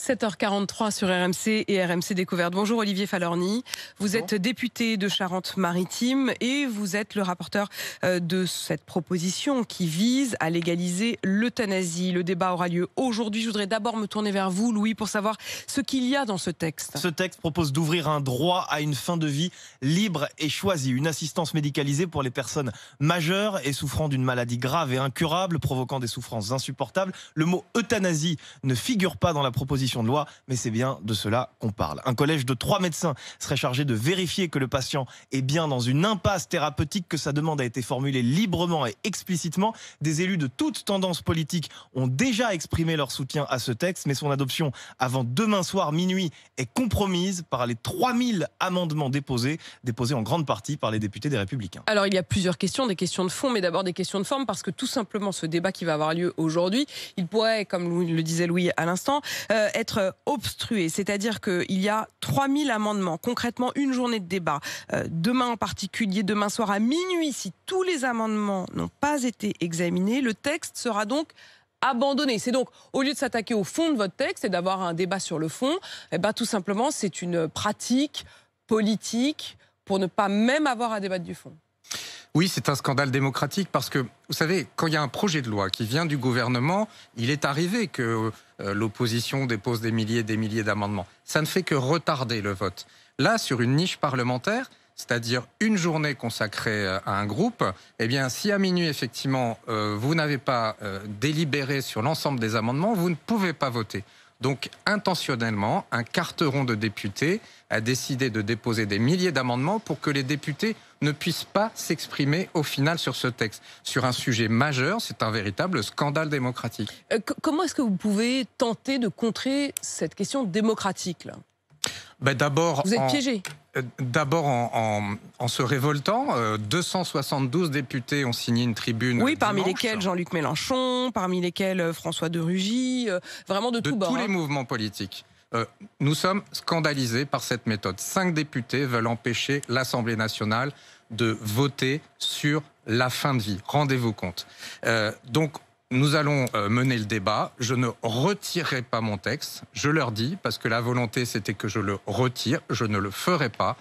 7h43 sur RMC et RMC Découverte. Bonjour Olivier Falorni, vous êtes député de Charente-Maritime et vous êtes le rapporteur de cette proposition qui vise à légaliser l'euthanasie. Le débat aura lieu aujourd'hui. Je voudrais d'abord me tourner vers vous, Louis, pour savoir ce qu'il y a dans ce texte. Ce texte propose d'ouvrir un droit à une fin de vie libre et choisie, une assistance médicalisée pour les personnes majeures et souffrant d'une maladie grave et incurable, provoquant des souffrances insupportables. Le mot euthanasie ne figure pas dans la proposition de loi, mais c'est bien de cela qu'on parle. Un collège de 3 médecins serait chargé de vérifier que le patient est bien dans une impasse thérapeutique, que sa demande a été formulée librement et explicitement. Des élus de toutes tendances politiques ont déjà exprimé leur soutien à ce texte, mais son adoption avant demain soir minuit est compromise par les 3000 amendements déposés en grande partie par les députés des Républicains. Alors il y a plusieurs questions, des questions de fond, mais d'abord des questions de forme, parce que tout simplement ce débat qui va avoir lieu aujourd'hui, il pourrait, comme le disait Louis à l'instant, être obstrué, c'est-à-dire qu'il y a 3000 amendements, concrètement une journée de débat. Demain en particulier, demain soir à minuit, si tous les amendements n'ont pas été examinés, le texte sera donc abandonné. C'est donc, au lieu de s'attaquer au fond de votre texte et d'avoir un débat sur le fond, tout simplement c'est une pratique politique pour ne pas même avoir à débattre du fond. Oui, c'est un scandale démocratique parce que, vous savez, quand il y a un projet de loi qui vient du gouvernement, il est arrivé que l'opposition dépose des milliers d'amendements. Ça ne fait que retarder le vote. Là, sur une niche parlementaire, c'est-à-dire une journée consacrée à un groupe, eh bien, si à minuit, effectivement, vous n'avez pas délibéré sur l'ensemble des amendements, vous ne pouvez pas voter. Donc, intentionnellement, un carteron de députés a décidé de déposer des milliers d'amendements pour que les députés ne puissent pas s'exprimer au final sur ce texte. Sur un sujet majeur, c'est un véritable scandale démocratique. Comment est-ce que vous pouvez tenter de contrer cette question démocratique là ? D'abord, vous êtes piégé. D'abord en se révoltant, 272 députés ont signé une tribune. Oui, parmi dimanche. lesquels Jean-Luc Mélenchon, parmi lesquels François de Rugy, vraiment de tous bords. De tous les mouvements politiques. Nous sommes scandalisés par cette méthode. 5 députés veulent empêcher l'Assemblée nationale de voter sur la fin de vie. Rendez-vous compte. Donc, nous allons mener le débat. Je ne retirerai pas mon texte. Je leur dis, parce que la volonté, c'était que je le retire. Je ne le ferai pas.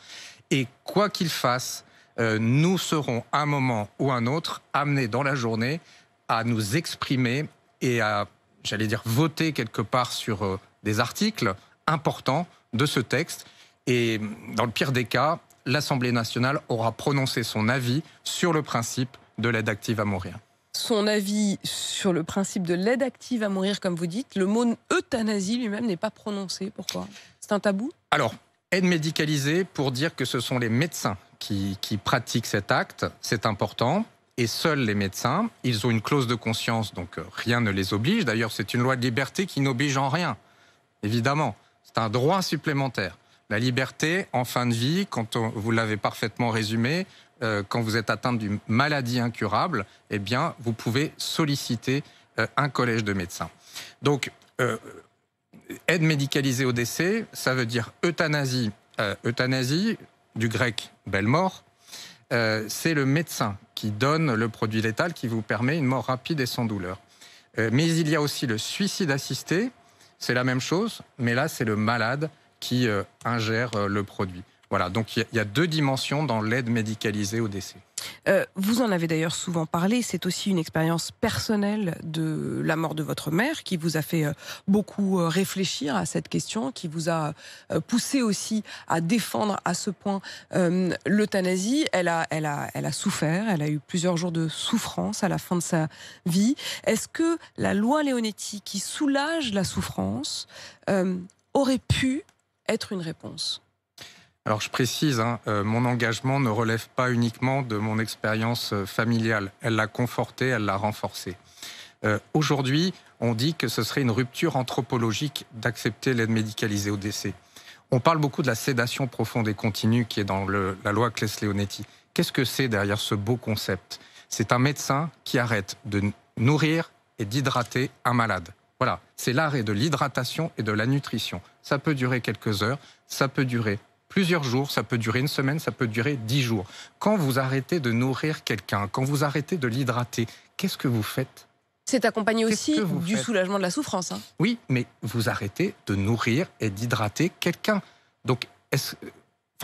Et quoi qu'il fasse, nous serons, à un moment ou un autre, amenés dans la journée à nous exprimer et à, j'allais dire, voter quelque part sur des articles importants de ce texte. Et dans le pire des cas, l'Assemblée nationale aura prononcé son avis sur le principe de l'aide active à mourir. Son avis sur le principe de l'aide active à mourir, comme vous dites, le mot euthanasie lui-même n'est pas prononcé. Pourquoi ? C'est un tabou ? Alors, aide médicalisée pour dire que ce sont les médecins qui pratiquent cet acte, c'est important. Et seuls les médecins, ils ont une clause de conscience, donc rien ne les oblige. D'ailleurs, c'est une loi de liberté qui n'oblige en rien, évidemment. C'est un droit supplémentaire. La liberté en fin de vie, quand vous l'avez parfaitement résumé, quand vous êtes atteinte d'une maladie incurable, eh bien, vous pouvez solliciter un collège de médecins. Donc, aide médicalisée au décès, ça veut dire euthanasie. Euthanasie, du grec belle mort, c'est le médecin qui donne le produit létal qui vous permet une mort rapide et sans douleur. Mais il y a aussi le suicide assisté, c'est la même chose, mais là, c'est le malade qui ingère le produit. Voilà, donc il y a 2 dimensions dans l'aide médicalisée au décès. Vous en avez d'ailleurs souvent parlé, c'est aussi une expérience personnelle de la mort de votre mère qui vous a fait beaucoup réfléchir à cette question, qui vous a poussé aussi à défendre à ce point l'euthanasie. Elle a souffert, elle a eu plusieurs jours de souffrance à la fin de sa vie. Est-ce que la loi Leonetti, qui soulage la souffrance, aurait pu être une réponse ? Alors je précise, mon engagement ne relève pas uniquement de mon expérience familiale. Elle l'a confortée, elle l'a renforcée. Aujourd'hui, on dit que ce serait une rupture anthropologique d'accepter l'aide médicalisée au décès. On parle beaucoup de la sédation profonde et continue qui est dans la loi Claes-Leonetti. Qu'est-ce que c'est derrière ce beau concept ? C'est un médecin qui arrête de nourrir et d'hydrater un malade. Voilà, c'est l'arrêt de l'hydratation et de la nutrition. Ça peut durer quelques heures, ça peut durer plusieurs jours, ça peut durer une semaine, ça peut durer 10 jours. Quand vous arrêtez de nourrir quelqu'un, quand vous arrêtez de l'hydrater, qu'est-ce que vous faites ? C'est accompagné Qu'est-ce aussi que vous du faites? soulagement de la souffrance. Hein. Oui, mais vous arrêtez de nourrir et d'hydrater quelqu'un. Donc,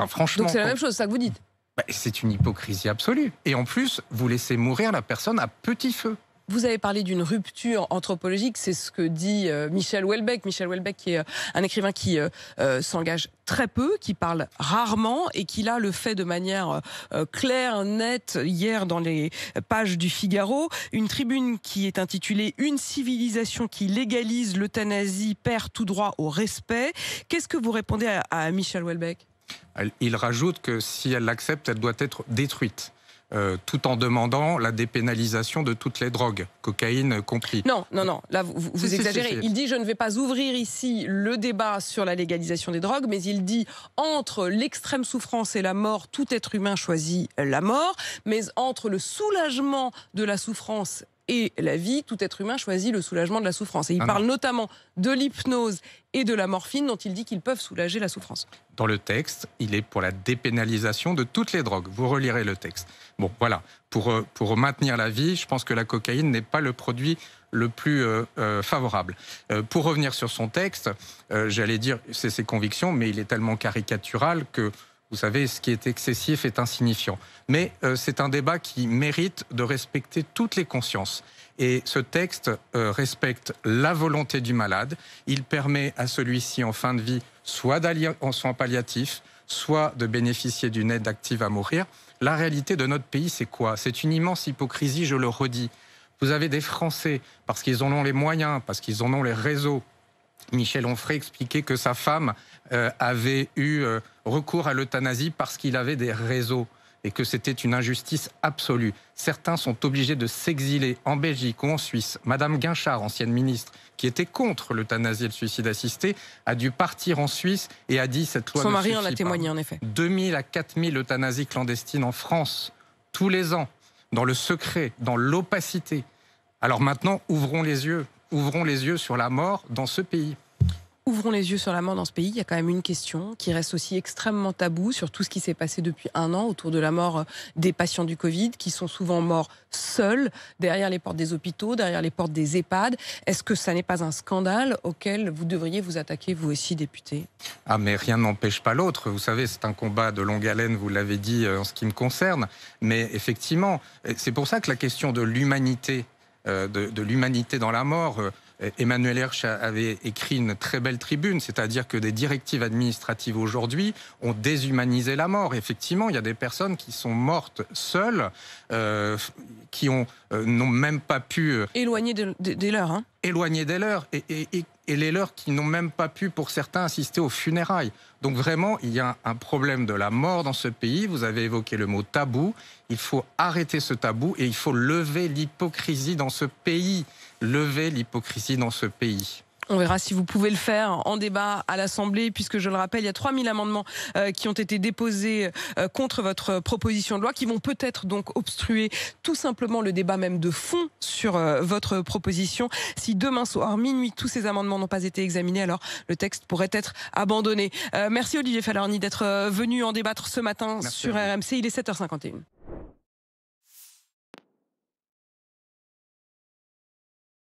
franchement, Donc c'est la même chose, c'est ça que vous dites. c'est une hypocrisie absolue. Et en plus, vous laissez mourir la personne à petit feu. Vous avez parlé d'une rupture anthropologique, c'est ce que dit Michel Houellebecq. Michel Houellebecq qui est un écrivain qui s'engage très peu, qui parle rarement et qui là le fait de manière claire, nette, hier dans les pages du Figaro. Une tribune qui est intitulée « Une civilisation qui légalise l'euthanasie perd tout droit au respect ». Qu'est-ce que vous répondez à Michel Houellebecq? Il rajoute que si elle l'accepte, elle doit être détruite. Tout en demandant la dépénalisation de toutes les drogues, cocaïne compris. Non, là vous exagérez. Si. Il dit je ne vais pas ouvrir ici le débat sur la légalisation des drogues, mais il dit entre l'extrême souffrance et la mort, tout être humain choisit la mort, mais entre le soulagement de la souffrance et la vie, tout être humain choisit le soulagement de la souffrance. Et il parle notamment de l'hypnose et de la morphine dont il dit qu'ils peuvent soulager la souffrance. Dans le texte, il est pour la dépénalisation de toutes les drogues. Vous relirez le texte. Bon, voilà. Pour maintenir la vie, je pense que la cocaïne n'est pas le produit le plus favorable. Pour revenir sur son texte, j'allais dire, c'est ses convictions, mais il est tellement caricatural que, vous savez, ce qui est excessif est insignifiant. Mais c'est un débat qui mérite de respecter toutes les consciences. Et ce texte respecte la volonté du malade. Il permet à celui-ci en fin de vie soit d'aller en soins palliatifs, soit de bénéficier d'une aide active à mourir. La réalité de notre pays, c'est quoi? C'est une immense hypocrisie, je le redis. Vous avez des Français, parce qu'ils en ont les moyens, parce qu'ils en ont les réseaux. Michel Onfray expliquait que sa femme avait eu recours à l'euthanasie parce qu'il avait des réseaux et que c'était une injustice absolue. Certains sont obligés de s'exiler en Belgique ou en Suisse. Madame Guinchard, ancienne ministre, qui était contre l'euthanasie et le suicide assisté, a dû partir en Suisse et a dit cette loi ne suffit pas. Son mari en a témoigné, en effet. 2000 à 4000 euthanasies clandestines en France, tous les ans, dans le secret, dans l'opacité. Alors maintenant, ouvrons les yeux sur la mort dans ce pays. Ouvrons les yeux sur la mort dans ce pays. Il y a quand même une question qui reste aussi extrêmement taboue sur tout ce qui s'est passé depuis 1 an autour de la mort des patients du Covid qui sont souvent morts seuls derrière les portes des hôpitaux, derrière les portes des EHPAD. Est-ce que ça n'est pas un scandale auquel vous devriez vous attaquer, vous aussi, député? Ah, mais rien n'empêche pas l'autre. Vous savez, c'est un combat de longue haleine, vous l'avez dit en ce qui me concerne. Mais effectivement, c'est pour ça que la question de l'humanité, de l'humanité dans la mort... Emmanuel Hersch avait écrit une très belle tribune, c'est-à-dire que des directives administratives aujourd'hui ont déshumanisé la mort. Effectivement, il y a des personnes qui sont mortes seules, qui n'ont même pas pu... éloignées des leurs, hein. Éloignées des leurs, et les leurs qui n'ont même pas pu, pour certains, assister aux funérailles. Donc vraiment, il y a un problème de la mort dans ce pays. Vous avez évoqué le mot tabou. Il faut arrêter ce tabou et il faut lever l'hypocrisie dans ce pays. Lever l'hypocrisie dans ce pays. On verra si vous pouvez le faire en débat à l'Assemblée, puisque je le rappelle, il y a 3000 amendements qui ont été déposés contre votre proposition de loi, qui vont peut-être donc obstruer tout simplement le débat même de fond sur votre proposition. Si demain soir, minuit, tous ces amendements n'ont pas été examinés, alors le texte pourrait être abandonné. Merci Olivier Falerni d'être venu en débattre ce matin sur RMC. Il est 7h51.